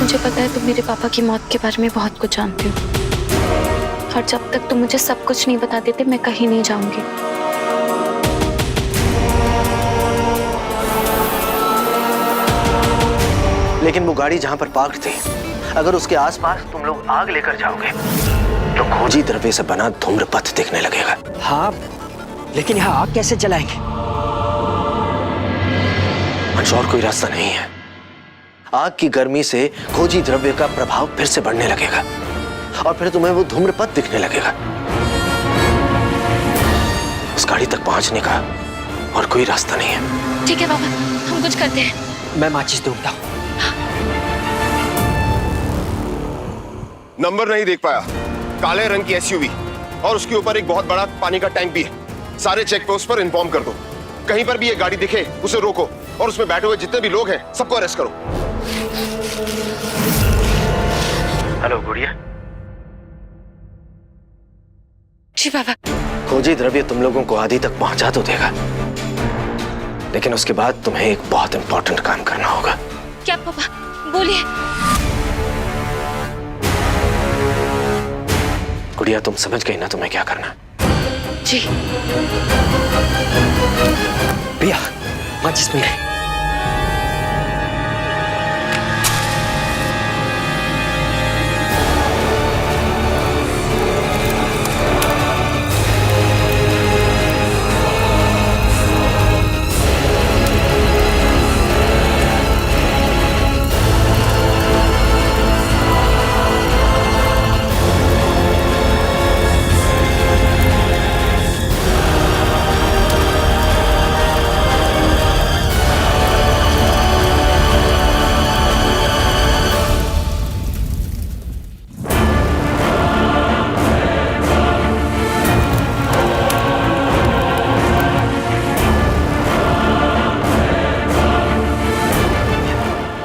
मुझे पता है तुम मेरे पापा की मौत के बारे में बहुत कुछ जानते हो, और जब तक तुम मुझे सब कुछ नहीं बता देते मैं कहीं नहीं जाऊंगी। लेकिन वो गाड़ी जहां पर पार्क थी, अगर उसके आसपास तुम लोग आग लेकर जाओगे तो खोजी द्रव्य से बना धूम्रपथ दिखने लगेगा। हाँ, लेकिन यहाँ आग कैसे जलाएंगे? अंश, और कोई रास्ता नहीं है। आग की गर्मी से खोजी द्रव्य का प्रभाव फिर से बढ़ने लगेगा और फिर तुम्हें वो धूम्रपथ दिखने लगेगा। उस गाड़ी तक पहुंचने का और कोई रास्ता नहीं है। ठीक है बाबा, हम कुछ करते हैं। मैं माचिस ढूंढता हूँ। नंबर नहीं देख पाया। काले रंग की एसयूवी और उसके ऊपर एक बहुत बड़ा पानी का टैंक भी है। सारे चेक पोस्ट पर इन्फॉर्म कर दो। कहीं पर भी ये गाड़ी दिखे उसे रोको और उसमें बैठे हुए जितने भी लोग हैं सबको अरेस्ट करो। हेलो गुड़िया। जी बाबा। खोजी द्रव्य तुम लोगों को आदि तक पहुंचा तो देगा, लेकिन उसके बाद तुम्हें एक बहुत इंपॉर्टेंट काम करना होगा। क्या पापा? बोलिए। गुड़िया, तुम समझ गई ना तुम्हें क्या करना? जी। भैया, माचिस मिल गई।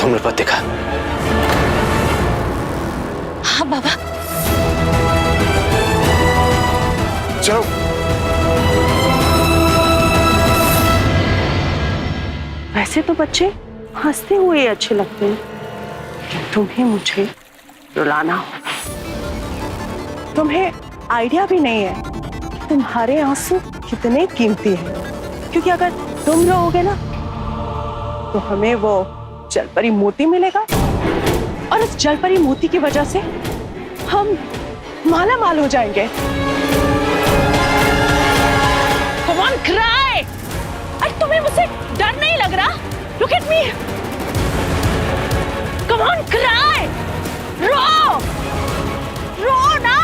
धूम्रपथ दिखा? हाँ बाबा। चलो। वैसे तो बच्चे हंसते हुए अच्छे लगते हैं, लेकिन तुम्हें मुझे रुलाना होगा। तुम्हें आइडिया भी नहीं है कि तुम्हारे आंसू कितने कीमती हैं, क्योंकि अगर तुम रोओगे ना तो हमें वो जलपरी मोती मिलेगा और इस जलपरी मोती की वजह से हम माला माल हो जाएंगे। Come on, cry! अरे तुम्हें मुझसे डर नहीं लग रहा? Look at me! Come on, cry! रो! रो ना!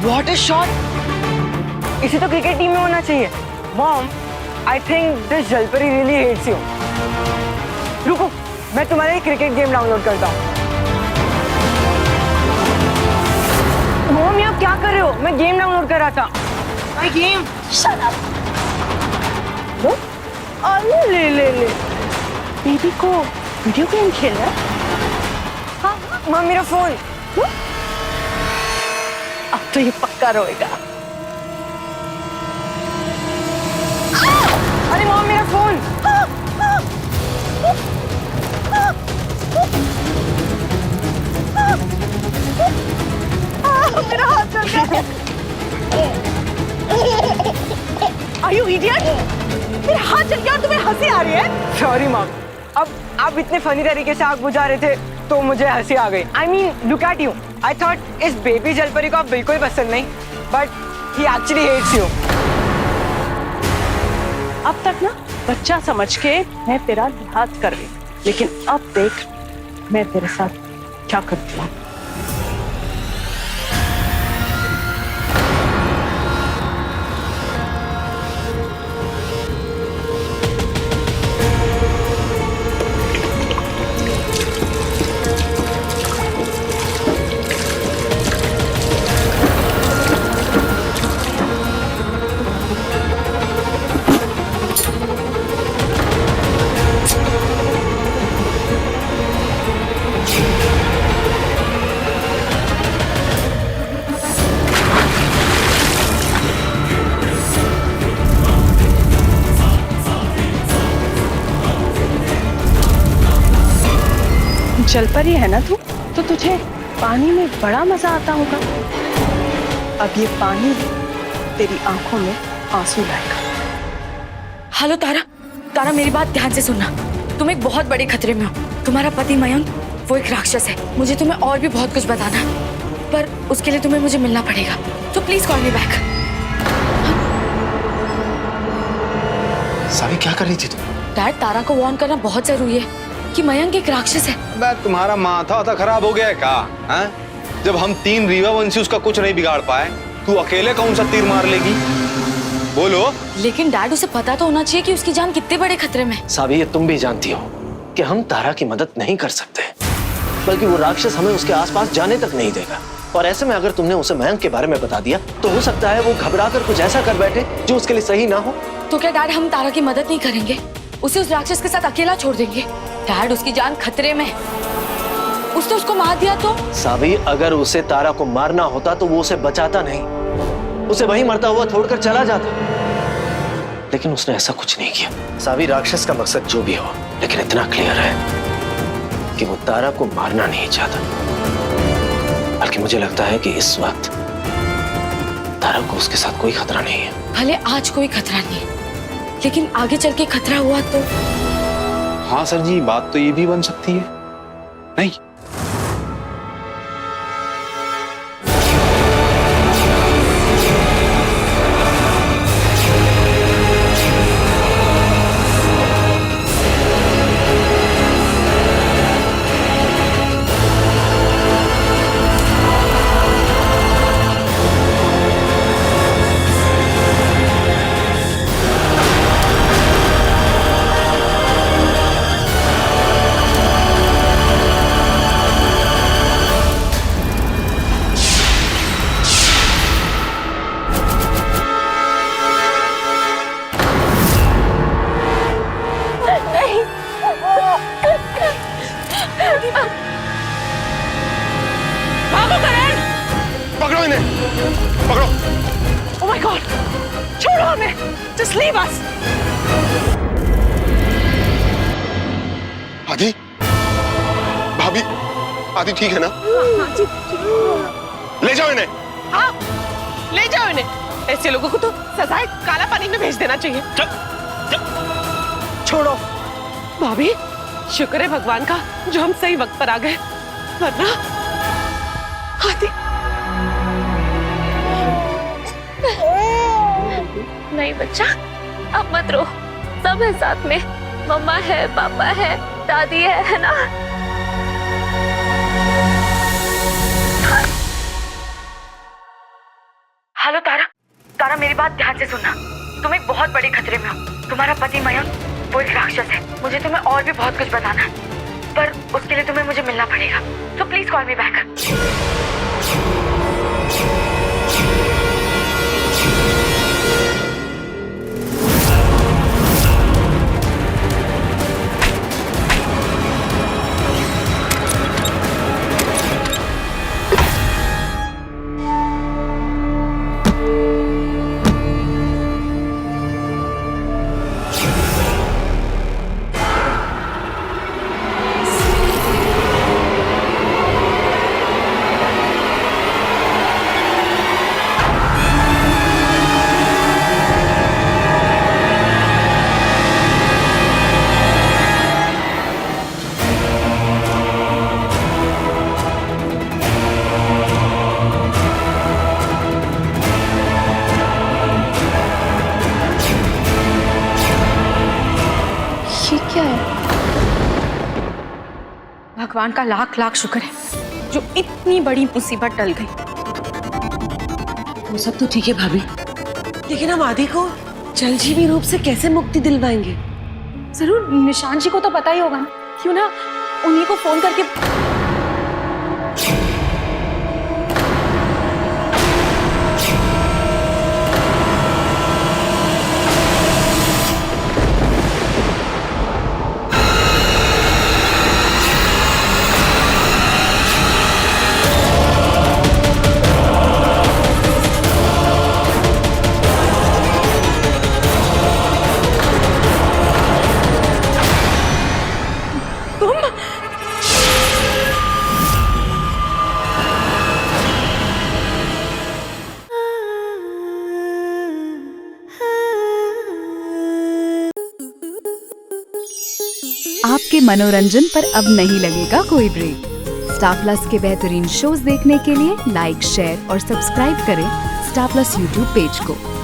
What a shot! इसे तो क्रिकेट टीम में होना चाहिए। Mom, I think this जलपरी really hates you. रुको, मैं तुम्हारे लिए क्रिकेट गेम डाउनलोड करता हूँ। Mom, आप क्या कर रहे हो? मैं गेम डाउनलोड कर रहा था। My game. Shut up! लो, अरे ले। बेबी को वीडियो गेम खेलना है? हाँ, माँ मेरा फोन। अब तो ये पक्का रोएगा। अरे मॉम, मेरा फोन। मेरा हाथ जल गया। Are you idiot? मेरा हाथ जल गया और तुम्हें हंसी आ रही है? Sorry mom. अब आप इतने फनी तरीके से आग बुझा रहे थे तो मुझे हंसी आ गई। I mean, look at you. I thought इस बेबी जलपरी को आप बिल्कुल पसंद नहीं, but he actually hates you. अब तक ना बच्चा समझ के मैं तेरा लिहाज कर रही, लेकिन अब देख मैं तेरे साथ क्या करती हूँ। जलपरी है ना तू, तो तुझे पानी में बड़ा मजा आता होगा। अब ये पानी तेरी आंखों में आंसू लाएगा। हेलो तारा, तारा मेरी बात ध्यान से सुनना। तुम एक बहुत बड़े खतरे में हो। तुम्हारा पति मयंक वो एक राक्षस है। मुझे तुम्हें और भी बहुत कुछ बताना है, पर उसके लिए तुम्हें मुझे मिलना पड़ेगा। तो प्लीज कॉल मी बैक। सावी क्या कर रही थी तुम? डैड, तारा को वार्न करना बहुत जरूरी है कि मयंक एक राक्षस है। बे तुम्हारा माथा वाथा खराब हो गया है का? हैं? जब हम 3 रीवा वंशी उसका कुछ नहीं बिगाड़ पाए, तू अकेले कौन सा तीर मार लेगी? बोलो। लेकिन डैड, उसे पता तो होना चाहिए कि उसकी जान कितने बड़े खतरे में। सावी, ये तुम भी जानती हो कि हम तारा की मदद नहीं कर सकते, बल्कि वो राक्षस हमें उसके आसपास जाने तक नहीं देगा। और ऐसे में अगर तुमने उसे मयंक के बारे में बता दिया तो हो सकता है वो घबरा कर कुछ ऐसा कर बैठे जो उसके लिए सही ना हो। तो क्या डैड, हम तारा की मदद नहीं करेंगे? उसे उस राक्षस के साथ अकेला छोड़ देंगे? डैड, उसकी जान खतरे में है। उसने उसको मार दिया तो? सावी, अगर उसे तारा को मारना होता तो वो उसे बचाता नहीं, उसे वहीं मरता हुआ छोड़कर चला जाता। लेकिन उसने ऐसा कुछ नहीं किया। सावी, राक्षस का मकसद जो भी हो, लेकिन इतना क्लियर है कि वो तारा को मारना नहीं चाहता। बल्कि मुझे लगता है कि इस वक्त तारा को उसके साथ कोई खतरा नहीं है। भले आज कोई खतरा नहीं है, लेकिन आगे चल के खतरा हुआ तो? हाँ सर जी, बात तो ये भी बन सकती है। नहीं, पकड़ो इन्हें, पकड़ो। Oh my God! छोड़ो हमें! Just leave us! आदि, भाभी, आदि ठीक है ना? ले जाओ इन्हें। हाँ, ले जाओ इन्हें। ऐसे लोगों को तो सजाए काला पानी में भेज देना चाहिए। छोड़ो भाभी, शुक्र है भगवान का जो हम सही वक्त पर आ गए, वरना आदि। नहीं बच्चा, अब मत रो। सब है साथ में। मम्मा है, पापा है, दादी है ना? हेलो तारा, तारा मेरी बात ध्यान से सुनना। तुम एक बहुत बड़े खतरे में हो। तुम्हारा पति मयंक वो एक राक्षस है। मुझे तुम्हें और भी बहुत कुछ बताना है, पर उसके लिए तुम्हें मुझे मिलना पड़ेगा। तो प्लीज कॉल मी बैक। ये क्या है? भगवान का लाख लाख शुक्र है जो इतनी बड़ी मुसीबत टल गई। वो सब तो ठीक है भाभी, लेकिन हम आदि को जलजीवी रूप से कैसे मुक्ति दिलवाएंगे? जरूर निशान जी को तो पता ही होगा ना। क्यों ना उन्हीं को फोन करके। आपके मनोरंजन पर अब नहीं लगेगा कोई ब्रेक। स्टार प्लस के बेहतरीन शोज देखने के लिए लाइक, शेयर और सब्सक्राइब करें स्टार प्लस यूट्यूब पेज को।